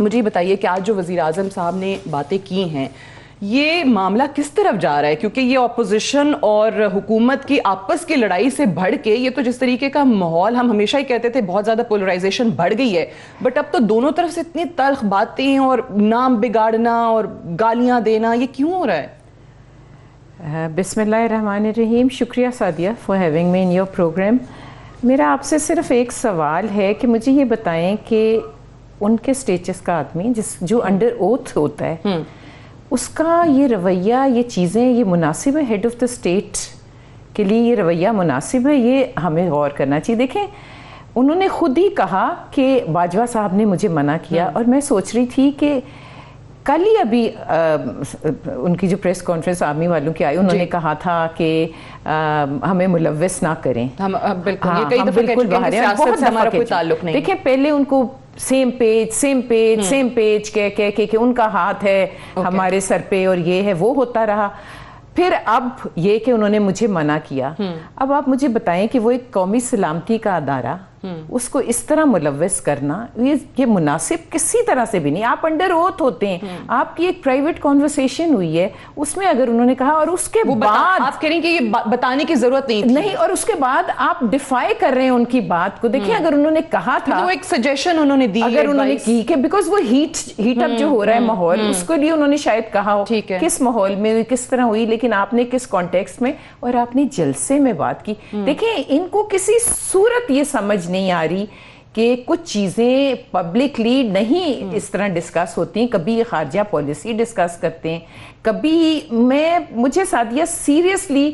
مجھے یہ بتائیے کہ آج جو وزیر اعظم صاحب نے باتیں کی ہیں یہ معاملہ کس طرف جا رہا ہے؟ کیونکہ یہ اپوزیشن اور حکومت کی آپس کی لڑائی سے بڑھ کے یہ تو جس طریقے کا ماحول ہم ہمیشہ ہی کہتے تھے بہت زیادہ پولرائزیشن بڑھ گئی ہے، بٹ اب تو دونوں طرف سے اتنی تلخ باتیں اور نام بگاڑنا اور گالیاں دینا، یہ کیوں ہو رہا ہے؟ بسم اللہ الرحمن الرحیم. شکریہ Sadia for having me in your program. میرا آپ سے صرف ایک سوال ہے کہ مجھے یہ بتائیں کہ ان کے سٹیٹس کا آدمی جو انڈر اوتھ ہوتا ہے اس کا یہ رویہ، یہ چیزیں، یہ مناسب ہے؟ ہیڈ آف دا اسٹیٹ کے لیے یہ رویہ مناسب ہے؟ یہ ہمیں غور کرنا چاہیے. دیکھیں انہوں نے خود ہی کہا کہ باجوہ صاحب نے مجھے منع کیا، اور میں سوچ رہی تھی کہ کل ہی ابھی ان کی جو پریس کانفرنس آرمی والوں کی آئی، انہوں نے کہا تھا کہ ہمیں ملوث نہ کریں. ہم بالکل باہر ہیں، بہت ہمارا کوئی تعلق نہیں. دیکھیں پہلے ان کو سیم پیج کہہ کہ ان کا ہاتھ ہے ہمارے سر پہ اور یہ ہے وہ ہوتا رہا. پھر اب یہ کہ انہوں نے مجھے منع کیا. اب آپ مجھے بتائیں کہ وہ ایک قومی سلامتی کا ادارہ، اس کو اس طرح ملوث کرنا یہ مناسب کسی طرح سے بھی نہیں. آپ انڈر اوتھ ہوتے ہیں، آپ کی ایک پرائیویٹ کانورسیشن ہوئی ہے، اس میں اگر انہوں نے کہا اور اس کے بعد آپ کہہ رہی ہیں کہ یہ بتانے کی ضرورت نہیں، اور اس کے بعد آپ ڈیفائی کر رہے ہیں ان کی بات کو. دیکھیں اگر انہوں نے کہا تھا، وہ ایک سجیشن انہوں نے دی، اگر انہوں نے کی کہ بیکاز وہ ہیٹ اپ جو ہو رہا ہے ماحول، اس کے لیے انہوں نے شاید کہا ہو کس ماحول میں ہوئی، کس طرح ہوئی، لیکن آپ نے کس کانٹیکسٹ میں، اور آپ نے جلسے میں بات کی. دیکھیں ان کو کسی صورت یہ سمجھ نہیں آ رہی کہ کچھ چیزیں پبلکلی نہیں اس طرح ڈسکس ہوتی ہیں. کبھی یہ خارجہ پالیسی ڈسکس کرتے ہیں، کبھی مجھے سعدیہ سیریسلی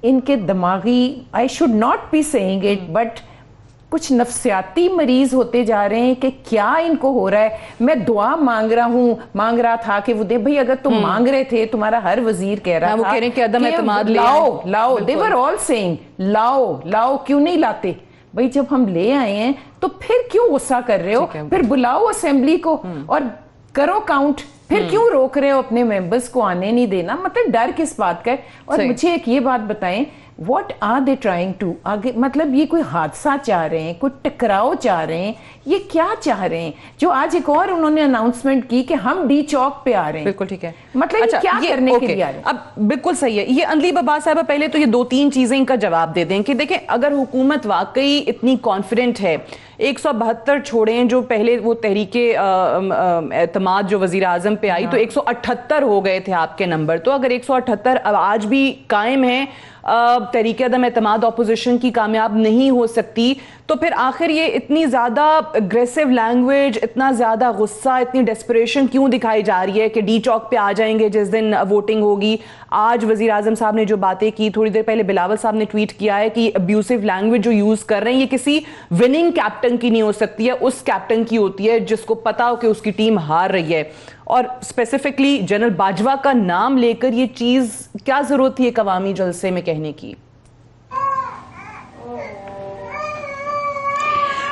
ان کے دماغی، I should not be seeing it, but کچھ نفسیاتی مریض ہوتے جا رہے ہیں کہ کیا ان کو ہو رہا ہے. میں دعا مانگ رہا تھا کہ وہ دے بھائی، اگر تم مانگ رہے تھے، تمہارا ہر وزیر کہہ رہا تھا وہ کہہ رہے ہیں کہ عدم اعتماد لاؤ. they were all saying لاؤ، کیوں نہیں لاتے بھائی؟ جب ہم لے آئے ہیں تو پھر کیوں غصہ کر رہے ہو؟ پھر بلاؤ اسمبلی کو اور کرو کاؤنٹ. پھر کیوں روک رہے ہو اپنے ممبرز کو آنے نہیں دینا؟ مطلب ڈر کس بات کا ہے؟ اور مجھے ایک یہ بات بتائیں، what are they trying to آگے، مطلب یہ کوئی حادثہ چاہ رہے ہیں، کوئی ٹکراؤ چاہ رہے ہیں، یہ کیا چاہ رہے ہیں؟ جو آج ایک اور انہوں نے اناؤنسمنٹ کی کہ ہم ڈی چوک پہ آ رہے ہیں. بالکل ٹھیک ہے، مطلب یہ کیا کرنے کے لیے آ رہے ہیں؟ اب بالکل صحیح ہے. یہ اندلیب عباس صاحبہ پہلے تو یہ 2-3 چیزیں ان کا جواب دے دیں کہ دیکھیں اگر حکومت واقعی اتنی کانفیڈنٹ ہے، 172 چھوڑیں جو پہلے وہ تحریک اعتماد جو وزیر اعظم پہ آئی تو 178 ہو گئے تھے آپ کے نمبر، تو اگر 178 اب آج بھی قائم ہیں، تحریک عدم اعتماد اپوزیشن کی کامیاب نہیں ہو سکتی، تو پھر آخر یہ اتنی زیادہ اگریسو لینگویج، اتنا زیادہ غصہ، اتنی ڈیسپریشن کیوں دکھائی جا رہی ہے کہ ڈی چوک پہ آ جائیں گے جس دن ووٹنگ ہوگی؟ آج وزیر اعظم صاحب نے جو باتیں کی، تھوڑی دیر پہلے بلاول صاحب نے ٹویٹ کیا ہے کہ ابیوسو لینگویج جو یوز کر رہے ہیں یہ کسی وننگ کیپٹن کی نہیں ہو سکتی ہے، اس کیپٹن کی ہوتی ہے جس کو پتا ہو کہ اس کی ٹیم ہار رہی ہے. اور اسپیسیفکلی جنرل باجوہ کا نام لے کر یہ چیز کیا ضرورت تھی ایک عوامی جلسے میں کہنے کی؟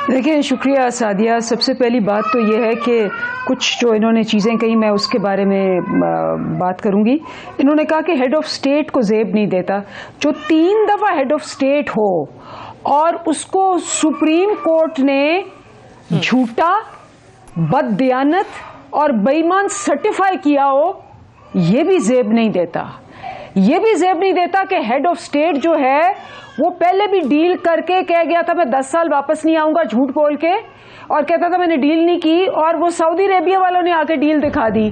دیکھیں شکریہ سعدیہ. سب سے پہلی بات تو یہ ہے کہ کچھ جو انہوں نے چیزیں کہی میں اس کے بارے میں بات کروں گی. انہوں نے کہا کہ ہیڈ آف اسٹیٹ کو زیب نہیں دیتا. جو 3 دفعہ ہیڈ آف اسٹیٹ ہو اور اس کو سپریم کورٹ نے جھوٹا، بددیانت اور بے ایمان سرٹیفائی کیا ہو، یہ بھی زیب نہیں دیتا. یہ بھی زیب نہیں دیتا کہ ہیڈ آف اسٹیٹ جو ہے وہ پہلے بھی ڈیل کر کے کہہ گیا تھا میں 10 سال واپس نہیں آؤں گا، جھوٹ بول کے، اور کہتا تھا میں نے ڈیل نہیں کی، اور وہ سعودی عربیہ والوں نے آ کے ڈیل دکھا دی.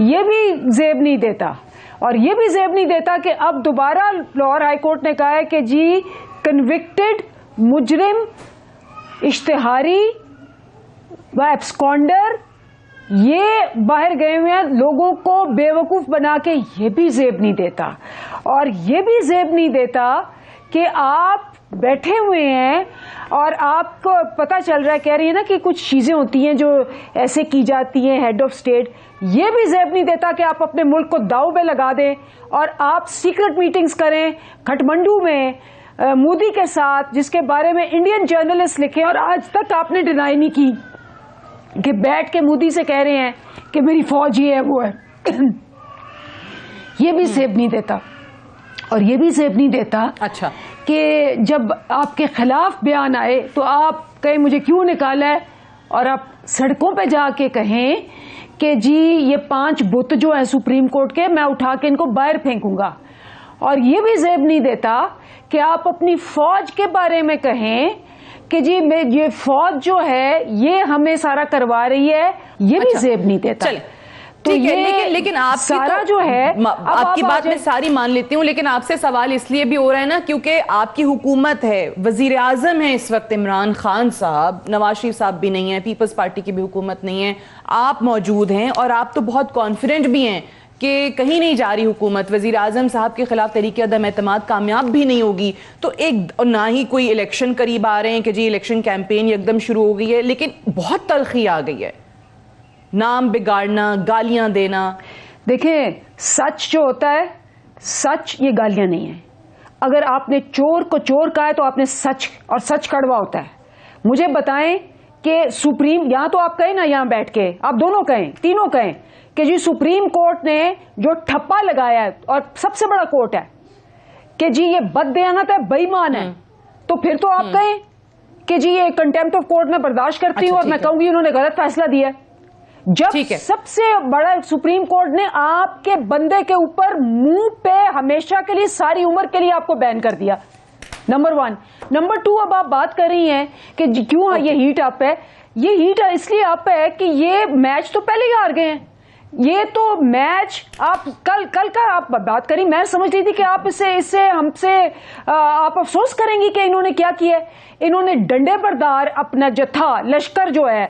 یہ بھی زیب نہیں دیتا. اور یہ بھی زیب نہیں دیتا کہ اب دوبارہ لاہور ہائی کورٹ نے کہا ہے کہ جی کنوکٹڈ مجرم، اشتہاری و ایبسکونڈر یہ باہر گئے ہوئے ہیں، لوگوں کو بے وقوف بنا کے، یہ بھی زیب نہیں دیتا. اور یہ بھی زیب نہیں دیتا کہ آپ بیٹھے ہوئے ہیں اور آپ کو پتہ چل رہا ہے، کہہ رہی ہے نا کہ کچھ چیزیں ہوتی ہیں جو ایسے کی جاتی ہیں ہیڈ آف اسٹیٹ. یہ بھی زیب نہیں دیتا کہ آپ اپنے ملک کو داؤ پہ لگا دیں اور آپ سیکرٹ میٹنگز کریں کھٹمنڈو میں مودی کے ساتھ، جس کے بارے میں انڈین جرنلسٹ لکھے اور آج تک آپ نے ڈینائی نہیں کی کہ بیٹھ کے مودی سے کہہ رہے ہیں کہ میری فوج یہ ہے وہ ہے. یہ بھی زیب نہیں دیتا. اور یہ بھی زیب نہیں دیتا اچھا کہ جب آپ کے خلاف بیان آئے تو آپ کہیں مجھے کیوں نکالا ہے، اور آپ سڑکوں پہ جا کے کہیں کہ جی یہ 5 بت جو ہیں سپریم کورٹ کے میں اٹھا کے ان کو باہر پھینکوں گا، اور یہ بھی زیب نہیں دیتا کہ آپ اپنی فوج کے بارے میں کہیں کہ جی یہ فوج جو ہے یہ ہمیں سارا کروا رہی ہے، یہ بھی زیب نہیں دیتا. چلے ٹھیک ہے، لیکن آپ سارا جو ہے آپ کی بات میں ساری مان لیتی ہوں، لیکن آپ سے سوال اس لیے بھی ہو رہا ہے نا کیونکہ آپ کی حکومت ہے، وزیر اعظم ہے اس وقت عمران خان صاحب، نواز شریف صاحب بھی نہیں ہیں، پیپلز پارٹی کی بھی حکومت نہیں ہے، آپ موجود ہیں اور آپ تو بہت کانفیڈنٹ بھی ہیں کہ کہیں نہیں جا رہی حکومت، وزیر اعظم صاحب کے خلاف تحریک عدم اعتماد کامیاب بھی نہیں ہوگی، تو ایک نہ ہی کوئی الیکشن قریب آ رہے ہیں کہ جی الیکشن کیمپین یکدم شروع ہو گئی ہے، لیکن بہت تلخی آ گئی ہے، نام بگاڑنا، گالیاں دینا. دیکھیں سچ جو ہوتا ہے، سچ یہ گالیاں نہیں ہیں. اگر آپ نے چور کو چور کہا ہے تو آپ نے سچ، اور سچ کڑوا ہوتا ہے. مجھے بتائیں کہ سپریم، یہاں تو آپ کہیں نا، یہاں بیٹھ کے آپ دونوں کہیں، تینوں کہیں کہ جی سپریم کورٹ نے جو ٹھپا لگایا ہے، اور سب سے بڑا کورٹ ہے، کہ جی یہ بددیانت ہے، بے ایمان ہے، تو پھر تو آپ کہیں کہ جی یہ کنٹیمپٹ آف کورٹ میں برداشت کرتی ہوں اور میں کہوں گی انہوں نے غلط فیصلہ دیا. جب سب سے بڑا سپریم کورٹ نے آپ کے بندے کے اوپر منہ پہ ہمیشہ کے لیے، ساری عمر کے لیے آپ کو بین کر دیا. نمبر 1. نمبر 2، اب آپ بات کر رہی ہیں کہ کیوں یہ ہیٹ اپ ہے. یہ ہیٹ اس لیے اپ ہے کہ یہ میچ تو پہلے ہی ہار گئے ہیں. یہ تو میچ آپ کل کا آپ بات کری، میں سمجھ رہی تھی کہ آپ ہم سے آپ افسوس کریں گی کہ انہوں نے کیا کیا. انہوں نے ڈنڈے بردار اپنا جتھا لشکر جو ہے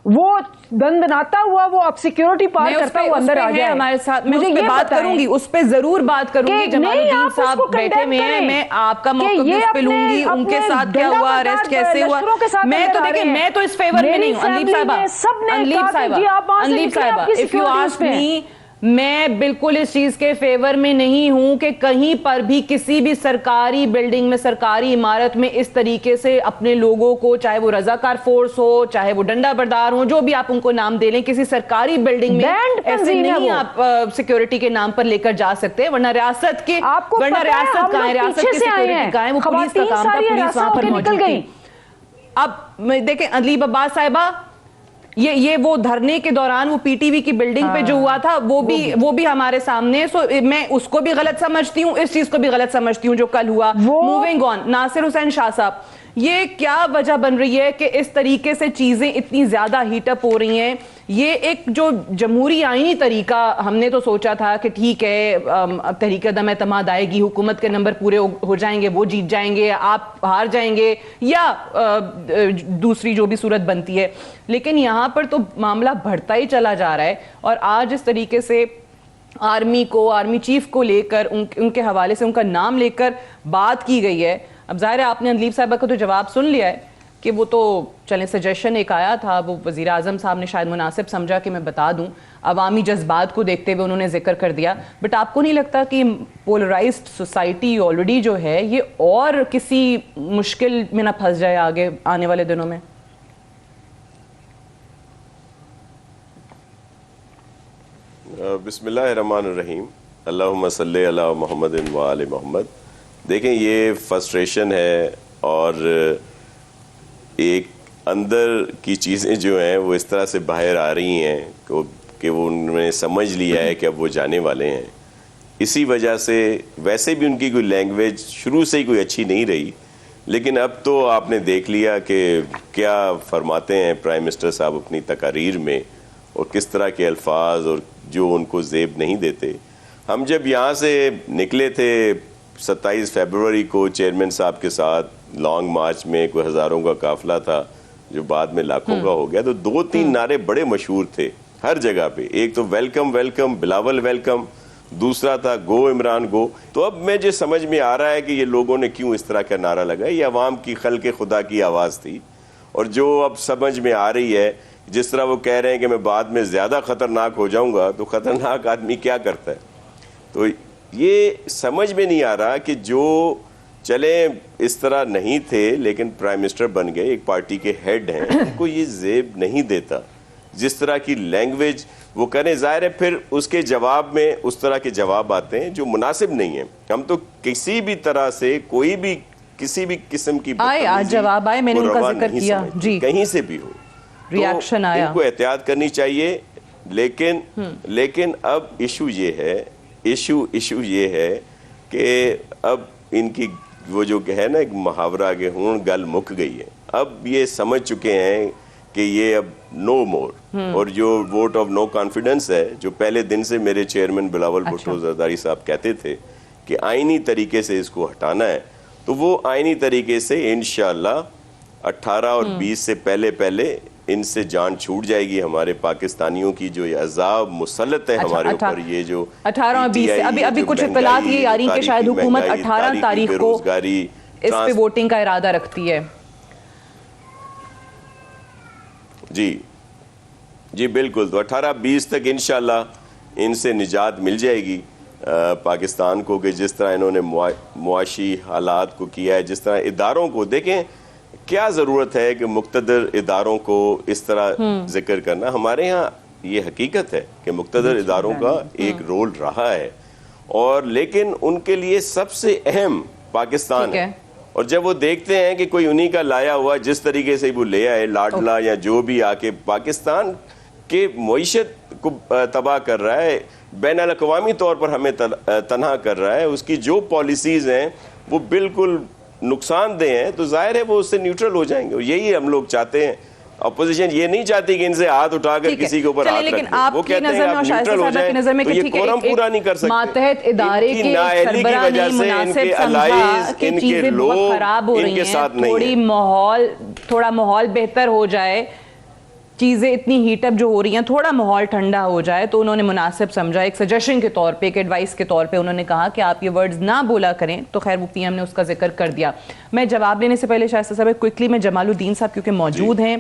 وہ دندناتا ہوا، وہ اب سیکیورٹی پار کرتا ہوا اندر آ گیا ہمارے ساتھ. میں اس پہ بات کروں گی، اس پہ ضرور بات کروں گی. جمال الدین صاحب بیٹھے ہوئے ہیں، میں آپ کا موقف بھی اس پہ لوں گی. ان کے ساتھ کیا ہوا، اریسٹ کیسے ہوا، میں تو دیکھیں میں تو اس فیور میں نہیں ہوں. انلیب صاحبہ if you ask me، میں بالکل اس چیز کے فیور میں نہیں ہوں کہ کہیں پر بھی کسی بھی سرکاری بلڈنگ میں، سرکاری عمارت میں اس طریقے سے اپنے لوگوں کو، چاہے وہ رضاکار فورس ہو، چاہے وہ ڈنڈا بردار ہوں، جو بھی آپ ان کو نام دے لیں، کسی سرکاری بلڈنگ میں ایسے نہیں آپ سیکیورٹی کے نام پر لے کر جا سکتے. ورنہ ریاست کے، ورنہ ریاست کہاں ہے، ریاست کی سیکیورٹی کہاں ہے، وہ پولیس کا کام تھا، پولیس وہاں پر موجود تھی. اب دیکھیں انلیب عباس صاحبہ، یہ وہ دھرنے کے دوران وہ پی ٹی وی کی بلڈنگ پہ جو ہوا تھا وہ بھی ہمارے سامنے. سو میں اس کو بھی غلط سمجھتی ہوں، اس چیز کو بھی غلط سمجھتی ہوں جو کل ہوا. موونگ آن، ناصر حسین شاہ صاحب، یہ کیا وجہ بن رہی ہے کہ اس طریقے سے چیزیں اتنی زیادہ ہیٹ اپ ہو رہی ہیں؟ یہ ایک جو جمہوری آئینی طریقہ ہم نے تو سوچا تھا کہ ٹھیک ہے تحریک عدم اعتماد آئے گی، حکومت کے نمبر پورے ہو جائیں گے، وہ جیت جائیں گے، آپ ہار جائیں گے، یا دوسری جو بھی صورت بنتی ہے. لیکن یہاں پر تو معاملہ بڑھتا ہی چلا جا رہا ہے. اور آج اس طریقے سے آرمی کو، آرمی چیف کو لے کر، ان کے حوالے سے ان کا نام لے کر بات کی گئی ہے. اب ظاہر ہے آپ نے انلیب صاحبہ کا تو جواب سن لیا ہے کہ وہ تو چلیں سجیشن ایک آیا تھا، وہ وزیر اعظم صاحب نے شاید مناسب سمجھا کہ میں بتا دوں، عوامی جذبات کو دیکھتے ہوئے انہوں نے ذکر کر دیا. بٹ آپ کو نہیں لگتا کہ پولرائزڈ سوسائٹی آلریڈی جو ہے یہ اور کسی مشکل میں نہ پھنس جائے آگے آنے والے دنوں میں؟ بسم اللہ الرحمن الرحیم، اللہم صلی علی محمد و آل محمد. دیکھیں یہ فرسٹریشن ہے اور ایک اندر کی چیزیں جو ہیں وہ اس طرح سے باہر آ رہی ہیں کہ وہ انہوں نے سمجھ لیا ہے کہ اب وہ جانے والے ہیں. اسی وجہ سے ویسے بھی ان کی کوئی لینگویج شروع سے ہی کوئی اچھی نہیں رہی، لیکن اب تو آپ نے دیکھ لیا کہ کیا فرماتے ہیں پرائم منسٹر صاحب اپنی تقاریر میں، اور کس طرح کے الفاظ اور جو ان کو زیب نہیں دیتے. ہم جب یہاں سے نکلے تھے 27 فیبروری کو چیئرمین صاحب کے ساتھ لانگ مارچ میں، کوئی ہزاروں کا قافلہ تھا جو بعد میں لاکھوں کا ہو گیا، تو 2-3 نعرے بڑے مشہور تھے ہر جگہ پہ. ایک تو ویلکم ویلکم بلاول ویلکم، دوسرا تھا گو عمران گو. تو اب میں جو سمجھ میں آ رہا ہے کہ یہ لوگوں نے کیوں اس طرح کا نعرہ لگا، یہ عوام کی خلق خدا کی آواز تھی. اور جو اب سمجھ میں آ رہی ہے، جس طرح وہ کہہ رہے ہیں کہ میں بعد میں زیادہ خطرناک ہو جاؤں گا، تو خطرناک آدمی کیا کرتا ہے؟ تو یہ سمجھ میں نہیں آ رہا کہ جو چلیں اس طرح نہیں تھے لیکن پرائم منسٹر بن گئے، ایک پارٹی کے ہیڈ ہیں، ان کو یہ زیب نہیں دیتا جس طرح کی لینگویج وہ کریں. ظاہر ہے پھر اس کے جواب میں اس طرح کے جواب آتے ہیں جو مناسب نہیں ہیں. ہم تو کسی بھی طرح سے کوئی بھی کسی بھی قسم کی جواب آئے، میں نے ان کا ذکر کیا جی کہیں سے بھی ہو. ریاکشن آیا. ان کو احتیاط کرنی چاہیے. لیکن اب ایشو یہ ہے کہ اب ان کی وہ جو ہے نا ایک محاورہ کہ ہون گل مک گئی ہے. اب یہ سمجھ چکے ہیں کہ یہ اب نو مور. اور جو ووٹ آف نو کانفیڈنس ہے جو پہلے دن سے میرے چیئرمین بلاول بھٹو زرداری صاحب کہتے تھے کہ آئینی طریقے سے اس کو ہٹانا ہے, تو وہ آئینی طریقے سے انشاءاللہ 18 اور 20 سے پہلے ان سے جان چھوٹ جائے گی. ہمارے پاکستانیوں کی جو یہ عذاب مسلط ہے ہمارے اوپر, یہ جو 18 اور 20 سے ابھی کچھ اطلاعات یہ آ رہی کہ شاید حکومت 18 تاریخ کو اس پہ ووٹنگ کا ارادہ رکھتی ہے. جی بالکل. تو 18-20 تک انشاءاللہ ان سے نجات مل جائے گی پاکستان کو, کہ جس طرح انہوں نے معاشی حالات کو کیا ہے, جس طرح اداروں کو. دیکھیں کیا ضرورت ہے کہ مقتدر اداروں کو اس طرح ذکر کرنا. ہمارے ہاں یہ حقیقت ہے کہ مقتدر اداروں کا ایک رول رہا ہے, اور لیکن ان کے لیے سب سے اہم پاکستان ہے. اور جب وہ دیکھتے ہیں کہ کوئی انہی کا لایا ہوا جس طریقے سے وہ لے آئے لاڈلا یا جو بھی آ کے پاکستان کے معیشت کو تباہ کر رہا ہے, بین الاقوامی طور پر ہمیں تنہا کر رہا ہے, اس کی جو پالیسیز ہیں وہ بالکل نقصان دہ ہیں, تو ظاہر ہے وہ اس سے نیوٹرل ہو جائیں گے. اور یہی ہم لوگ چاہتے ہیں. اپوزیشن یہ نہیں چاہتی کہ ان سے ہاتھ اٹھا کر کسی کے اوپر ہاتھ رکھ دیں. وہ کہتے ہیں آپ نیوٹرل ہو جائیں تو یہ قورم پورا نہیں کر سکتے. ماتحت ادارے کے سربراہ نے مناسب سمجھا کہ چیزیں بہت خراب ہو رہی ہیں, تھوڑا ماحول بہتر ہو جائے, چیزیں اتنی ہیٹ اپ جو ہو رہی ہیں تھوڑا ماحول ٹھنڈا ہو جائے, تو انہوں نے مناسب سمجھا. ایک سجیشن کے طور پہ, ایک ایڈوائس کے طور پہ انہوں نے کہا کہ آپ یہ ورڈز نہ بولا کریں. تو خیر وہ پی ایم نے اس کا ذکر کر دیا. میں جواب لینے سے پہلے شائستہ صاحب کوئکلی میں جمال الدین صاحب کیونکہ موجود ہیں,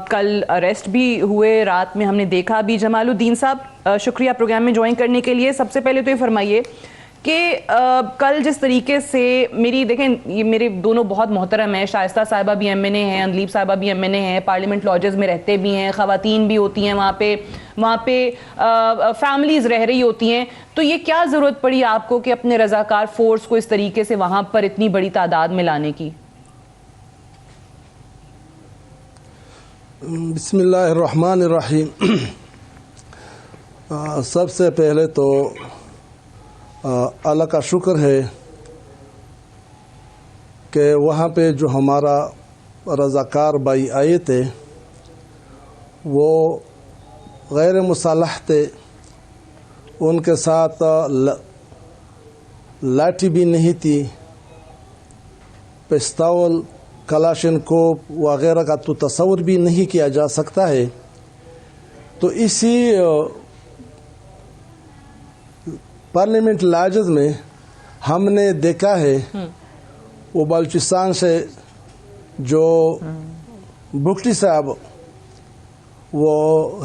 کل اریسٹ بھی ہوئے, رات میں ہم نے دیکھا بھی. جمال الدین صاحب شکریہ پروگرام میں جوائن کرنے کے لیے. سب سے پہلے تو یہ فرمائیے کہ کل جس طریقے سے دیکھیں یہ میرے دونوں بہت محترم ہیں, شائستہ صاحبہ بھی ایم این اے ہیں, اندلیب صاحبہ بھی ایم این اے ہیں, پارلیمنٹ لاجز میں رہتے بھی ہیں, خواتین بھی ہوتی ہیں وہاں پہ فیملیز رہ رہی ہوتی ہیں. تو یہ کیا ضرورت پڑی آپ کو کہ اپنے رضاکار فورس کو اس طریقے سے وہاں پر اتنی بڑی تعداد میں لانے کی؟ بسم اللہ الرحمن الرحیم. سب سے پہلے تو اللہ کا شکر ہے کہ وہاں پہ جو ہمارا رضاکار بھائی آئے تھے وہ غیر مسلح تھے, ان کے ساتھ لاٹھی بھی نہیں تھی, پستول کلاشنکوف وغیرہ کا تو تصور بھی نہیں کیا جا سکتا ہے. تو اسی پارلیمنٹ لاجز میں ہم نے دیکھا ہے وہ بلوچستان سے جو بگٹی صاحب وہ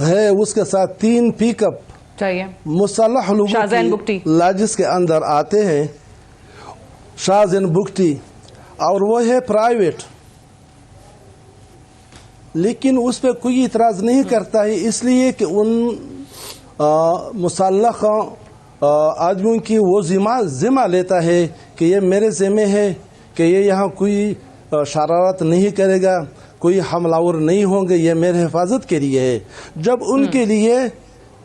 ہے, اس کے ساتھ 3 پک اپ مسلح لوگوں کی لاجز کے اندر آتے ہیں, شاہزین بگٹی, اور وہ ہے پرائیویٹ, لیکن اس پہ کوئی اعتراض نہیں کرتا ہے, اس لیے کہ ان مسلح آدمیوں کی وہ ذمہ لیتا ہے کہ یہ میرے ذمہ ہے کہ یہ یہاں کوئی شرارت نہیں کرے گا, کوئی حملہ آور نہیں ہوں گے, یہ میرے حفاظت کے لیے ہے. جب ان کے لیے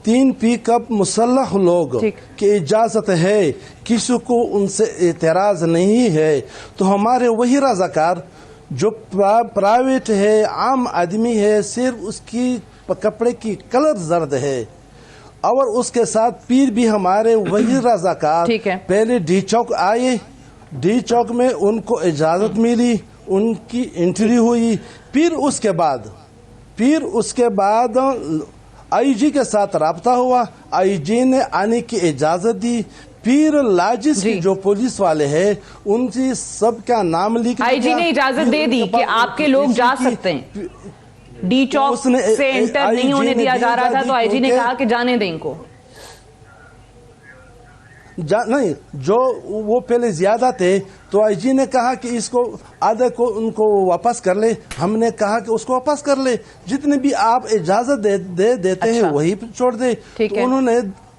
3 پک اپ مسلح لوگ کی اجازت ہے, کسی کو ان سے اعتراض نہیں ہے, تو ہمارے وہی رضاکار جو پرائیویٹ ہے, عام آدمی ہے, صرف اس کی کپڑے کی کلر زرد ہے, اور اس کے ساتھ پیر بھی ہمارے وہی رضاکار پہلے ڈی چوک آئے, ڈی چوک میں ان کو اجازت ملی, ان کی انٹری ہوئی, پھر اس کے بعد آئی جی کے ساتھ رابطہ ہوا, آئی جی نے آنے کی اجازت دی, پھر لاجز کی جو پولیس والے ہیں ان کی سب کا نام لکھ دیا, آئی جی نے اجازت دے دی کہ آپ کے لوگ جا سکتے ہیں, ڈی چوک سے انٹر نہیں ہونے دیا جا رہا تھا, تو آئی جی نے کہا کہ جانے دیں ان کو. نہیں, جو وہ پہلے زیادہ تھے تو آئی جی نے کہا کہ اس کو آدھے کو ان کو واپس کر لے, ہم نے کہا کہ اس کو واپس کر لے, جتنے بھی آپ اجازت دے دیتے ہیں وہی چھوڑ دے. تو انہوں نے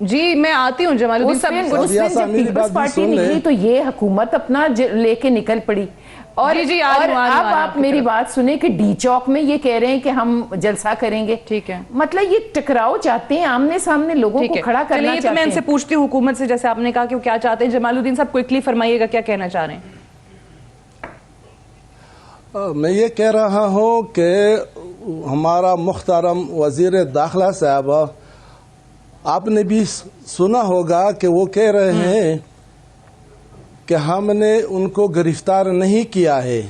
جی میں آتی ہوں جمالدین صاحب. اس دن جب پیپلز پارٹی نکلی تو یہ حکومت اپنا لے کے نکل پڑی. اور اب آپ میری بات سنیں کہ ڈی چوک میں یہ کہہ رہے ہیں کہ ہم جلسہ کریں گے. ٹھیک ہے, مطلب یہ ٹکراؤ چاہتے ہیں, آمنے سامنے لوگوں کو کھڑا کرنا چاہتے ہیں. میں ان سے پوچھتی ہوں حکومت سے, جیسے آپ نے کہا کہ وہ کیا چاہتے ہیں. جمالدین صاحب کوئکلی فرمائیے گا, کیا کہنا چاہ رہے ہیں؟ میں یہ کہہ رہا ہوں کہ ہمارا محترم وزیر داخلہ صاحب, آپ نے بھی سنا ہوگا کہ وہ کہہ رہے ہیں کہ ہم نے ان کو گرفتار نہیں کیا ہے.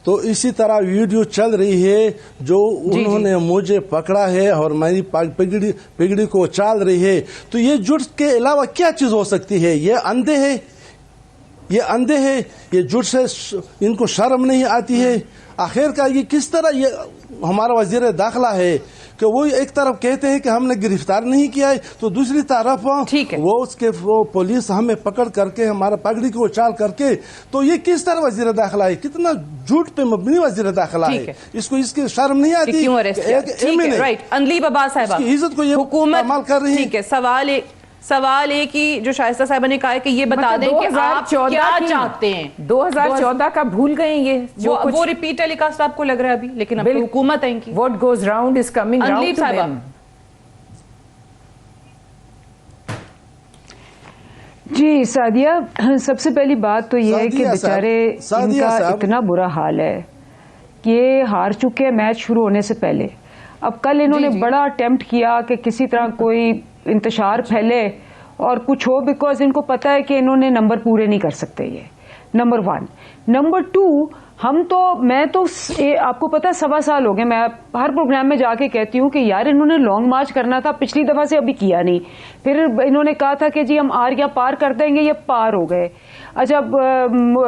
تو اسی طرح ویڈیو چل رہی ہے جو انہوں نے مجھے پکڑا ہے اور میری پگڑی کو چال رہی ہے. تو یہ جھوٹ کے علاوہ کیا چیز ہو سکتی ہے؟ یہ اندھے ہیں, یہ اندھے ہیں, یہ جھوٹ سے ان کو شرم نہیں آتی ہے. آخر کا یہ کس طرح یہ ہمارا وزیر داخلہ ہے کہ وہ ایک طرف کہتے ہیں کہ ہم نے گرفتار نہیں کیا ہے, تو دوسری طرف وہ اس کے پولیس ہمیں پکڑ کر کے ہمارا پگڑی کو اچال کر کے, تو یہ کس طرح وزیر داخلہ ہے؟ کتنا جھوٹ پہ مبنی وزیر داخلہ ہے. اس کو اس کی شرم نہیں آتی؟ اندلیب عباس صاحبہ عزت کو یہ حکومت کر رہی ہے. سوال ایک ہی جو شائستہ صاحبہ نے کہا ہے کہ یہ بتا دیں کہ آپ کیا چاہتے ہیں. 2014 کا بھول گئے یہ وہ ریپیٹ ٹیلی کاسٹ آپ کو لگ رہا ہے ابھی, لیکن اب حکومت ہے ان کی. What goes round is coming round to them. جی سعدیہ, سب سے پہلی بات تو یہ ہے کہ بیچارے ان کا اتنا برا حال ہے کہ یہ ہار چکے میچ شروع ہونے سے پہلے. اب کل انہوں نے بڑا اٹیمپٹ کیا کہ کسی طرح کوئی انتشار پھیلے اور کچھ ہو, بیکاز ان کو پتا ہے کہ انہوں نے نمبر پورے نہیں کر سکتے. یہ نمبر 1. نمبر 2, میں تو آپ کو پتا 1.25 سال ہو گئے, میں ہر پروگرام میں جا کے کہتی ہوں کہ یار انہوں نے لانگ مارچ کرنا تھا, پچھلی دفعہ سے ابھی کیا نہیں. پھر انہوں نے کہا تھا کہ جی ہم آریا پار کر دیں گے, یہ پار ہو گئے. اچھا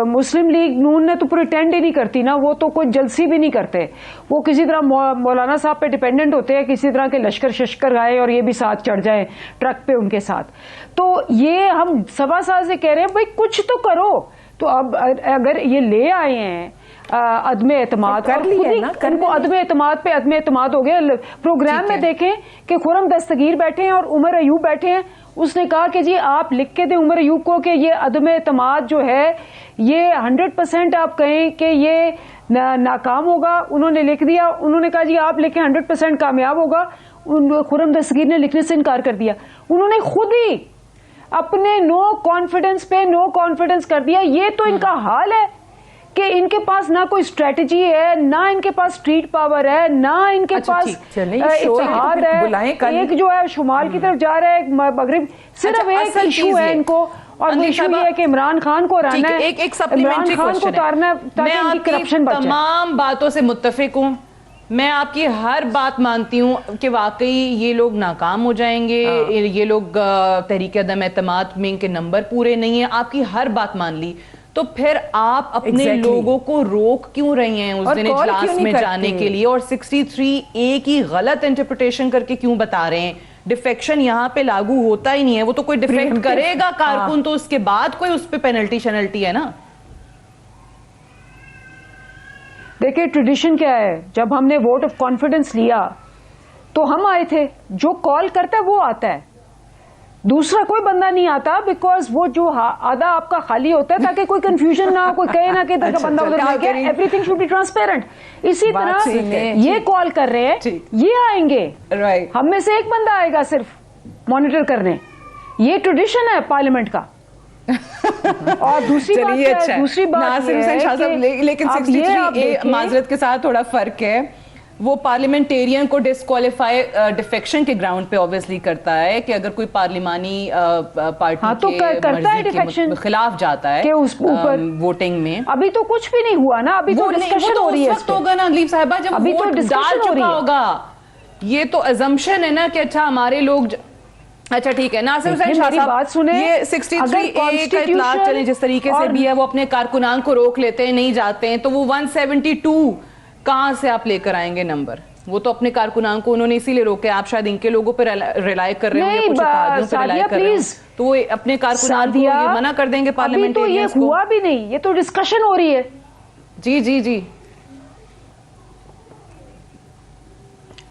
مسلم لیگ نون نے تو پریٹینڈ ہی نہیں کرتی نا, وہ تو کوئی جلسی بھی نہیں کرتے, وہ کسی طرح مولانا صاحب پہ ڈیپینڈنٹ ہوتے ہیں, کسی طرح کے لشکر ششکر آئے اور یہ بھی ساتھ چڑھ جائیں ٹرک پہ ان کے ساتھ. تو یہ ہم 1.25 سال سے کہہ رہے ہیں بھائی کچھ تو کرو. تو اب اگر یہ لے آئے ہیں عدم اعتماد, ان کو عدم اعتماد پہ عدم اعتماد ہو گیا. پروگرام میں دیکھیں کہ خرم دستگیر بیٹھے ہیں اور عمر ایوب بیٹھے ہیں, اس نے کہا کہ جی آپ لکھ کے دیں عمر ایوب کو کہ یہ عدم اعتماد جو ہے یہ 100% آپ کہیں کہ یہ ناکام ہوگا. انہوں نے لکھ دیا, انہوں نے کہا جی آپ لکھیں 100% کامیاب ہوگا. خرم دستگیر نے لکھنے سے انکار کر دیا. انہوں نے خود ہی اپنے نو کانفیڈنس پہ نو کانفیڈنس کر دیا. یہ تو ان کا حال ہے کہ ان کے پاس نہ کوئی اسٹریٹجی ہے, نہ ان کے پاس اسٹریٹ پاور ہے, نہ ان کے پاس اتحاد ہے. ایک جو ہے شمال کی طرف جا رہا ہے, مغرب, صرف ایک ایشو ہے ان کو, اور وہ ایشو یہ ہے کہ عمران خان کو ہرانا ہے, عمران خان کو اتارنا ہے تاکہ ان کی کرپشن بچ جائے. تمام باتوں سے متفق ہوں, میں آپ کی ہر بات مانتی ہوں کہ واقعی یہ لوگ ناکام ہو جائیں گے, یہ لوگ تحریک عدم اعتماد میں ان کے نمبر پورے نہیں ہیں, آپ کی ہر بات مان لی. تو پھر آپ اپنے لوگوں کو روک کیوں رہی ہیں اس دن اجلاس میں جانے کے لیے, اور 63A کی غلط انٹرپریٹیشن کر کے کیوں بتا رہے ہیں؟ ڈیفیکشن یہاں پہ لاگو ہوتا ہی نہیں ہے, وہ تو کوئی ڈیفیکٹ کرے گا کارکن تو اس کے بعد کوئی اس پہ پینلٹی شنلٹی ہے نا. دیکھیں ٹریڈیشن کیا ہے, جب ہم نے ووٹ آف کانفیڈنس لیا تو ہم آئے تھے, جو کال کرتا ہے وہ آتا ہے, دوسرا کوئی بندہ نہیں آتا, بیکاز وہ جو آدھا آپ کا خالی ہوتا ہے تاکہ کوئی کنفیوژن نہ ہو, کوئی کہے نہ کہ ادھر کا بندہ ادھر لے گیا, everything should be transparent. اسی طرح یہ کال کر رہے ہیں, یہ آئیں گے, ہم میں سے ایک بندہ آئے گا صرف مانیٹر کرنے. یہ ٹریڈیشن ہے پارلیمنٹ کا. اور دوسری بات لیکن 63A معذرت کے ساتھ تھوڑا فرق ہے, وہ پارلیمنٹیرین کو ڈسکوالیفائی ڈیفیکشن کے گراؤنڈ پہ obviously کرتا ہے کہ اگر کوئی پارلیمانی پارٹی کے مرضی کے خلاف جاتا ہے ووٹنگ میں. ابھی تو کچھ بھی نہیں ہوا نا, ابھی تو ڈسکشن ہو رہی ہے. وقت ہوگا نا اندلیب صاحبہ جب ووٹ ڈال چکا ہوگا. یہ تو ازمپشن ہے نا کہ اچھا ہمارے لوگ, اچھا ٹھیک ہے. ناصر حسین شاہ صاحب, یہ 63A کا اطلاق چلیں جس طریقے سے بھی ہے, وہ اپنے کارکنان کو روک لیتے ہیں, نہیں جاتے ہیں, تو وہ 172 کہاں سے آپ لے کر آئیں گے نمبر؟ وہ تو اپنے کارکنان کو انہوں نے اسی لیے روکے. آپ شاید ان کے لوگوں پہ ریلائی کر رہے ہیں, کچھ اتحادیوں پہ ریلائی کر رہے ہیں, تو وہ اپنے کارکنان کو یہ منع کر دیں گے پارلیمنٹیرینز کو. یہ ہوا بھی نہیں, یہ تو ڈسکشن ہو رہی ہے. جی جی جی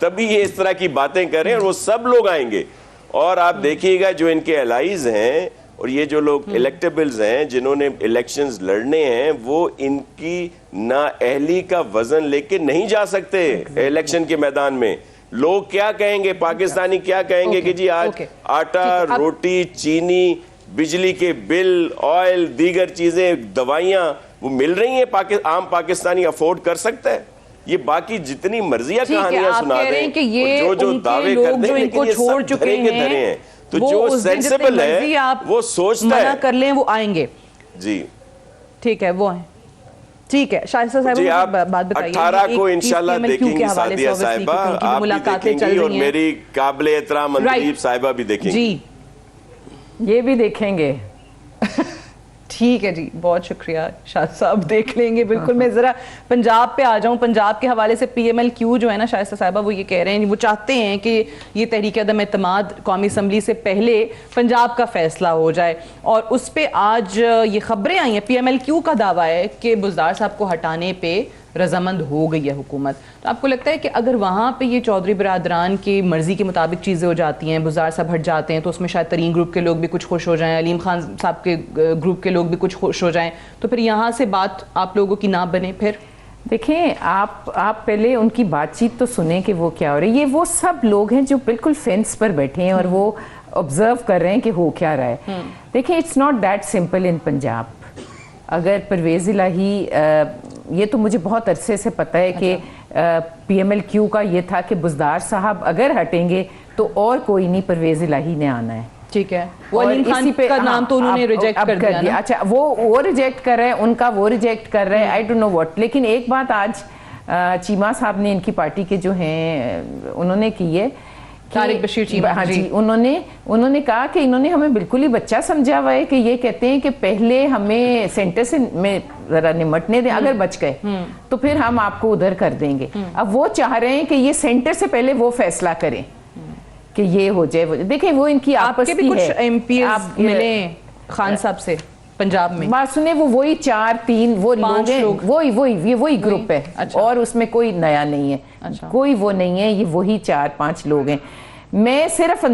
تبھی یہ اس طرح کی باتیں کریں, اور وہ سب لوگ آئیں گے. اور آپ دیکھیے گا جو ان کے الائز ہیں اور یہ جو لوگ الیکٹیبلز ہیں جنہوں نے الیکشنز لڑنے ہیں, وہ ان کی نااہلی کا وزن لے کے نہیں جا سکتے الیکشن کے میدان میں. لوگ کیا کہیں گے, پاکستانی کیا کہیں گے کہ جی آج آٹا, روٹی, چینی, بجلی کے بل, آئل, دیگر چیزیں, دوائیاں وہ مل رہی ہیں, عام پاکستانی افورڈ کر سکتا ہے. یہ باقی جتنی مرضیہ کہانیاں سنا دیں, جو دعوے کرتے ہیں, لیکن یہ سب دھرے کے دھرے ہیں. تو جو سینسیبل ہے وہ سوچتا ہے, منع کر لیں وہ آئیں گے. جی ٹھیک ہے, وہ ہیں. ٹھیک ہے شائستہ صاحبہ, جی آپ بات بتائیے. 18 کو انشاءاللہ دیکھیں گی سعدیہ صاحبہ, آپ بھی دیکھیں گی, اور میری قابل احترام اندلیب صاحبہ بھی دیکھیں گی. جی یہ بھی دیکھیں گے. ٹھیک ہے جی, بہت شکریہ شاہ صاحب, دیکھ لیں گے بالکل. میں ذرا پنجاب پہ آ جاؤں. پنجاب کے حوالے سے پی ایم ایل کیو جو ہے نا شائستہ صاحبہ, وہ یہ کہہ رہے ہیں, وہ چاہتے ہیں کہ یہ تحریک عدم اعتماد قومی اسمبلی سے پہلے پنجاب کا فیصلہ ہو جائے. اور اس پہ آج یہ خبریں آئی ہیں, پی ایم ایل کیو کا دعویٰ ہے کہ بزدار صاحب کو ہٹانے پہ رضامند ہو گئی ہے حکومت. تو آپ کو لگتا ہے کہ اگر وہاں پہ یہ چودھری برادران کی مرضی کے مطابق چیزیں ہو جاتی ہیں, بزدار صاحب ہٹ جاتے ہیں, تو اس میں شاید ترین گروپ کے لوگ بھی کچھ خوش ہو جائیں, علیم خان صاحب کے گروپ کے لوگ بھی کچھ خوش ہو جائیں, تو پھر یہاں سے بات آپ لوگوں کی نہ بنے؟ پھر دیکھیں آپ پہلے ان کی بات چیت تو سنیں کہ وہ کیا ہو رہا ہے. یہ وہ سب لوگ ہیں جو بالکل فینس پر بیٹھے ہیں اور وہ آبزرو کر رہے ہیں کہ ہو کیا رہا ہے. دیکھیں اٹس ناٹ دیٹ سمپل ان پنجاب. اگر پرویز الہی, یہ تو مجھے بہت عرصے سے پتہ ہے کہ پی ایم ایل کیو کا یہ تھا کہ بزدار صاحب اگر ہٹیں گے تو اور کوئی نہیں, پرویز الہی نے آنا ہے. ٹھیک ہے, وہ علیم خان کا نام تو انہوں نے ریجیکٹ کر دیا. اچھا وہ ریجیکٹ کر رہے ہیں, ان کا وہ ریجیکٹ کر رہے ہیں, آئی ڈونٹ نو واٹ. لیکن ایک بات آج چیمہ صاحب نے ان کی پارٹی کے جو ہیں انہوں نے کی ہے, طارق بشیر چیمہ, ہاں جی, انہوں نے کہا کہ انہوں نے ہمیں بالکل ہی بچہ سمجھا ہوا ہے کہ یہ کہتے ہیں کہ پہلے ہمیں سینٹر سے میں ذرا نمٹنے دیں, اگر بچ گئے تو پھر ہم آپ کو ادھر کر دیں گے. اب وہ چاہ رہے ہیں کہ یہ سینٹر سے پہلے وہ فیصلہ کریں کہ یہ ہو جائے. دیکھیں وہ ان کی آپس کی ہے. آپ کے بھی کچھ ایم پی ایز ملے خان صاحب سے پنجاب میں؟ بات سنیں, وہ وہی 4-3 وہ لوگ ہیں, وہی گروپ ہے, اور اس میں کوئی نیا نہیں ہے, کوئی وہ نہیں ہے, یہ وہی 4-5 لوگ ہیں. میں صرف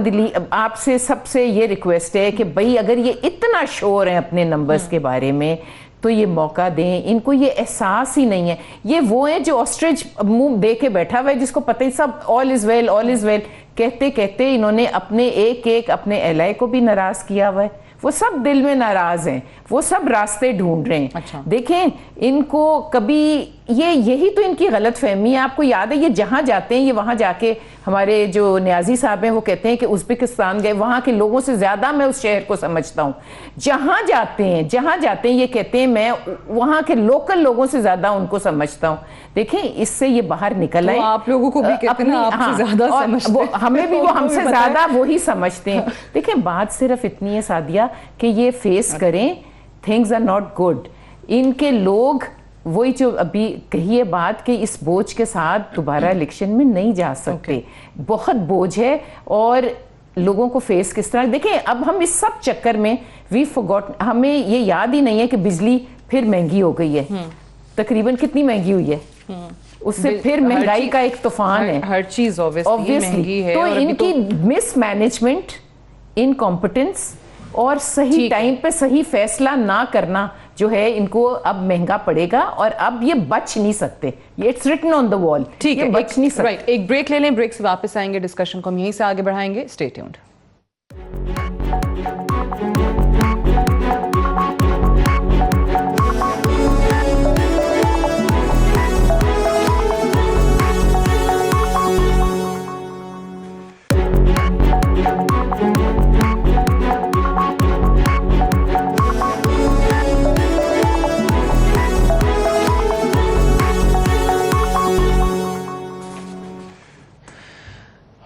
آپ سے سب سے یہ ریکویسٹ ہے کہ بھئی اگر یہ اتنا شور ہیں اپنے نمبرز کے بارے میں تو یہ موقع دیں. ان کو یہ احساس ہی نہیں ہے. یہ وہ ہیں جو آسٹرچ منہ دے کے بیٹھا ہوا ہے, جس کو پتہ ہی سب آل از ویل آل از ویل کہتے کہتے انہوں نے اپنے ایک اپنے اہلائے کو بھی ناراض کیا ہوا ہے. وہ سب دل میں ناراض ہیں, وہ سب راستے ڈھونڈ رہے ہیں. دیکھیں ان کو کبھی یہی تو ان کی غلط فہمی ہے. آپ کو یاد ہے یہ جہاں جاتے ہیں, یہ وہاں جا کے ہمارے جو نیازی صاحب ہیں وہ کہتے ہیں کہ ازبکستان گئے, وہاں کے لوگوں سے زیادہ میں اس شہر کو سمجھتا ہوں. جہاں جاتے ہیں یہ کہتے ہیں میں وہاں کے لوکل لوگوں سے زیادہ ان کو سمجھتا ہوں. دیکھیں اس سے یہ باہر نکل آئے. آپ لوگوں کو بھی کہتے ہیں آپ سے زیادہ سمجھتے ہیں, ہمیں بھی وہ ہم سے زیادہ وہی سمجھتے ہیں. دیکھیں بات صرف اتنی ہے سعدیہ کہ یہ فیس کریں, تھنگز آر ناٹ گڈ. ان کے لوگ وہی جو ابھی کہی ہے بات کہ اس بوجھ کے ساتھ دوبارہ الیکشن میں نہیں جا سکتے. بہت بوجھ ہے, اور لوگوں کو فیس کس طرح. دیکھیں اب ہم اس سب چکر میں وی فورگاٹ, ہمیں یہ یاد ہی نہیں ہے کہ بجلی پھر مہنگی ہو گئی ہے. تقریباً کتنی مہنگی ہوئی ہے, اس سے پھر مہنگائی کا ایک طوفان ہے. ہر چیز مہنگی ہے. تو ان کی مس مینجمنٹ, انکمپٹنس اور صحیح ٹائم پہ صحیح فیصلہ نہ کرنا جو ہے ان کو اب مہنگا پڑے گا, اور اب یہ بچ نہیں سکتے. یہ اٹس ریٹن آن دا وال. ٹھیک ہے, بچ نہیں سکتے. ایک بریک لے لیں, بریک سے واپس آئیں گے, ڈسکشن کو ہم یہیں سے آگے بڑھائیں گے. Stay tuned.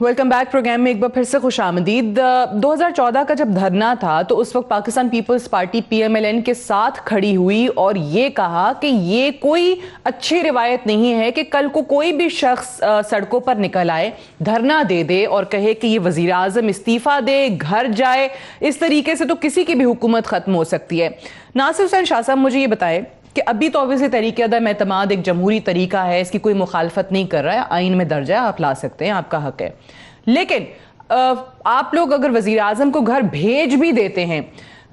Welcome back. Program میں ایک بار پھر سے خوش آمدید. 2014 کا جب دھرنا تھا تو اس وقت Pakistan Peoples Party P M L N کے ساتھ کھڑی ہوئی اور یہ کہا کہ یہ کوئی اچھی روایت نہیں ہے کہ کل کو کوئی بھی شخص سڑکوں پر نکل آئے, دھرنا دے دے اور کہے کہ یہ وزیر اعظم استعفیٰ دے, گھر جائے. اس طریقے سے تو کسی کی بھی حکومت ختم ہو سکتی ہے. ناصر حسین شاہ صاحب مجھے یہ بتائے کہ ابھی تو obviously تحریک عدم اعتماد ایک جمہوری طریقہ ہے, اس کی کوئی مخالفت نہیں کر رہا ہے, آئین میں درج ہے, آپ لا سکتے ہیں, آپ کا حق ہے, لیکن آپ لوگ اگر وزیر اعظم کو گھر بھیج بھی دیتے ہیں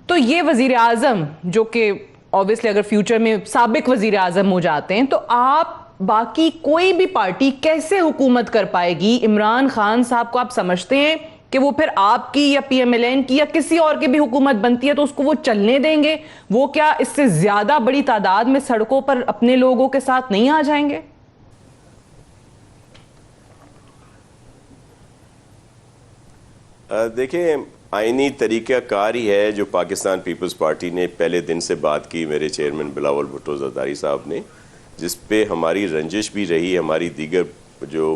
تو یہ وزیر اعظم جو کہ obviously اگر فیوچر میں سابق وزیر اعظم ہو جاتے ہیں تو آپ باقی کوئی بھی پارٹی کیسے حکومت کر پائے گی؟ عمران خان صاحب کو آپ سمجھتے ہیں کہ وہ پھر آپ کی یا پی ایم ایل این کی یا کسی اور کی بھی حکومت بنتی ہے تو اس کو وہ چلنے دیں گے؟ وہ کیا اس سے زیادہ بڑی تعداد میں سڑکوں پر اپنے لوگوں کے ساتھ نہیں آ جائیں گے؟ دیکھیں, آئینی طریقہ کار ہی ہے جو پاکستان پیپلز پارٹی نے پہلے دن سے بات کی میرے چیئرمین بلاول بھٹو زرداری صاحب نے, جس پہ ہماری رنجش بھی رہی ہماری دیگر جو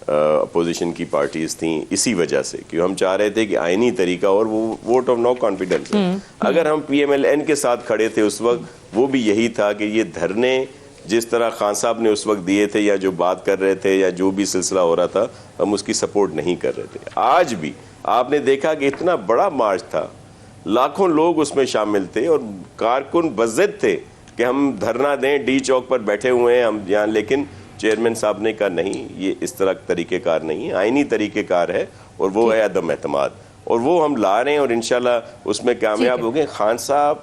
اپوزیشن کی پارٹیز تھیں اسی وجہ سے, کہ ہم چاہ رہے تھے کہ آئینی طریقہ, اور وہ ووٹ آف نو کانفیڈنس ہے. اگر ہم پی ایم ایل این کے ساتھ کھڑے تھے اس وقت, وہ بھی یہی تھا کہ یہ دھرنے جس طرح خان صاحب نے اس وقت دیے تھے یا جو بات کر رہے تھے یا جو بھی سلسلہ ہو رہا تھا, ہم اس کی سپورٹ نہیں کر رہے تھے. آج بھی آپ نے دیکھا کہ اتنا بڑا مارچ تھا, لاکھوں لوگ اس میں شامل تھے اور کارکن بضد تھے کہ ہم دھرنا دیں, ڈی چوک پر بیٹھے ہوئے ہیں ہم یہاں, لیکن چیئرمین صاحب نے کہا نہیں, یہ اس طرح طریقہ کار نہیں ہے, آئینی طریقہ کار ہے, اور وہ ہے عدم اعتماد, اور وہ ہم لا رہے ہیں اور انشاءاللہ اس میں کامیاب ہو گئے. خان صاحب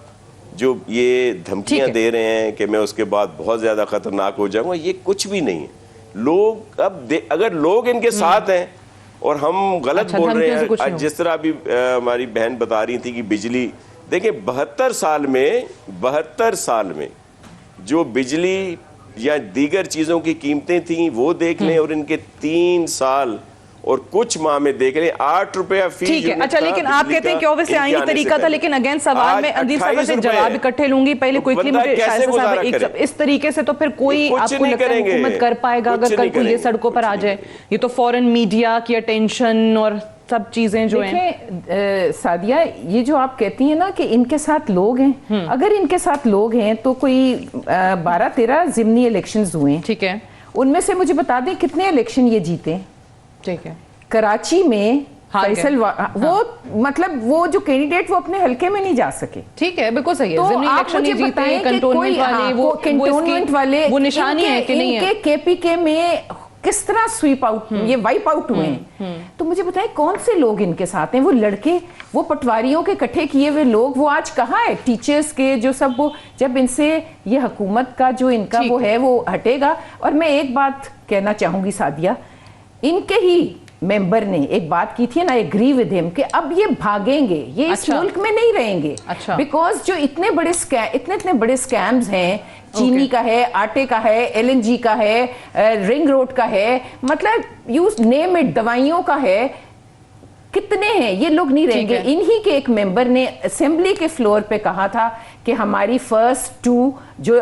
جو یہ دھمکیاں دے رہے ہیں کہ میں اس کے بعد بہت زیادہ خطرناک ہو جاؤں گا, یہ کچھ بھی نہیں ہے. لوگ اب اگر لوگ ان کے ساتھ ہیں اور ہم غلط بول رہے ہیں, جس طرح ابھی ہماری بہن بتا رہی تھی کہ بجلی, دیکھیں 72 سال میں جو بجلی یا دیگر چیزوں کی قیمتیں تھیں وہ دیکھ لیں, اور ان کے 3 سال اور کچھ ماہ میں دیکھ لیں 8 روپیہ فی ٹھیک ہے. اچھا, لیکن آپ کہتے ہیں کہ obviously آئینی طریقہ تھا, لیکن اگین سوال میں اندیپ صاحب سے جواب اکٹھے لوں گی. پہلے کوئکلی مجھے شائستہ صاحب, اس طریقے سے تو پھر کوئی آپ کو لگتا ہے حکومت کر پائے گا اگر کل کو یہ سڑکوں پر آ جائے؟ یہ تو فورن میڈیا کی اٹینشن اور سب چیزیں جو ہیں. دیکھیں سعدیہ, یہ جو آپ کہتی ہیں نا کہ ان کے ساتھ لوگ ہیں, اگر ان کے ساتھ لوگ ہیں تو کوئی 12-13 ضمنی الیکشنز ہوئے ہیں, ٹھیک ہے, ان میں سے مجھے بتا دیں کتنے الیکشن یہ جیتے؟ ٹھیک ہے, کراچی میں فیصل وہ مطلب وہ جو کینڈیڈیٹ وہ اپنے حلقے میں نہیں جا سکے. ٹھیک ہے, بالکل صحیح ہے. تو ضمنی آپ مجھے بتائیں کہ کوئی کنٹونمنٹ والے وہ نشانی ہے کہ نہیں ہے, کے پی کے میں کس طرح سویپ آؤٹ, یہ وائپ آؤٹ ہوئے ہیں. تو مجھے بتائیں کون سے لوگ ان کے ساتھ ہیں؟ وہ لڑکے, وہ پٹواریوں کے اکٹھے کیے ہوئے لوگ, وہ آج کہاں ہے؟ ٹیچرز کے جو سب, وہ جب ان سے یہ حکومت کا جو ان کا وہ ہے وہ ہٹے گا. اور میں ایک بات کہنا چاہوں گی سعدیہ, ان کے ہی ممبر نے ایک بات کی تھی نا, ایگری ود ہم, کہ اب یہ بھاگیں گے, یہ اس ملک میں نہیں رہیں گے, بیکاز جو اتنے بڑے سکیمز ہیں, چینی کا ہے, آٹے کا ہے, ایل این جی کا ہے, رنگ روڈ کا ہے, مطلب یو نیم اٹ, دوائیوں کا ہے, کتنے ہیں, یہ لوگ نہیں رہیں گے. انہی کے ایک ممبر نے اسمبلی کے فلور پہ کہا تھا کہ ہماری فرسٹ 2 جو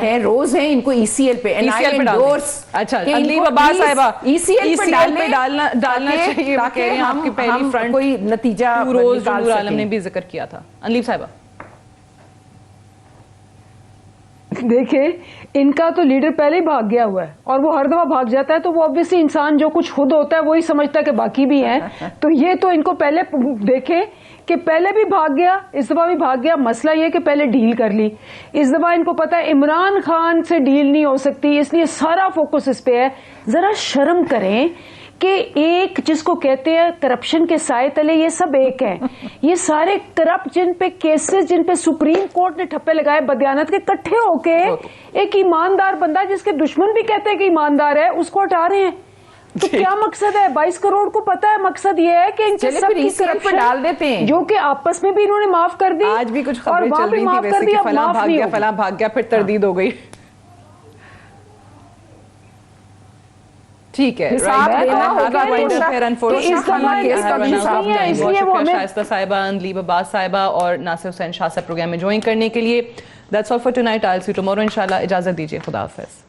ہیں روز ہیں, ان کو ای سی ایل پہ اچھا اندلیب عباس صاحبہ ای سی ایل پہ ڈالنا چاہیے تاکہ آپ کی پہلی فرنٹ کوئی نتیجہ روز نور عالم نے بھی ذکر کیا تھا. اندلیب صاحبہ دیکھیں, ان کا تو لیڈر پہلے ہی بھاگ گیا ہوا ہے, اور وہ ہر دفعہ بھاگ جاتا ہے, تو وہ obviously انسان جو کچھ خود ہوتا ہے وہی سمجھتا ہے کہ باقی بھی ہیں. تو یہ تو ان کو پہلے دیکھیں کہ پہلے بھی بھاگ گیا, اس دفعہ بھی بھاگ گیا. مسئلہ یہ کہ پہلے ڈیل کر لی, اس دفعہ ان کو پتا ہے عمران خان سے ڈیل نہیں ہو سکتی, اس لیے سارا فوکس اس پہ ہے. ذرا شرم کریں کہ ایک جس کو کہتے ہیں کرپشن کے سائے تلے یہ سب ایک ہیں. یہ سارے کرپٹ جن پہ کیسز, جن پہ سپریم کورٹ نے ٹھپے لگائے بدیانت کے, اکٹھے ہو کے ایک ایماندار بندہ جس کے دشمن بھی کہتے ہیں کہ ایماندار ہے, اس کو ہٹا رہے ہیں. تو کیا مقصد ہے؟ 22 کروڑ کو پتا ہے مقصد یہ ہے کہ ان سے سب کی کرپشن ڈال دیتے ہیں, جو کہ آپس میں بھی انہوں نے معاف کر دی. آج بھی کچھ خبریں چل رہی تھی ویسے کہ فلاں بھاگ گیا, فلاں بھاگ گیا, پھر تردید ہو گئی. ٹھیک ہے, شائستہ صاحبہ, اندلیب عباس صاحبہ اور ناصر حسین شاہ صاحب پروگرام میں جوائن کرنے کے لیے. That's all for tonight. I'll see you tomorrow. انشاءاللہ اجازت دیجیے. خدا حافظ.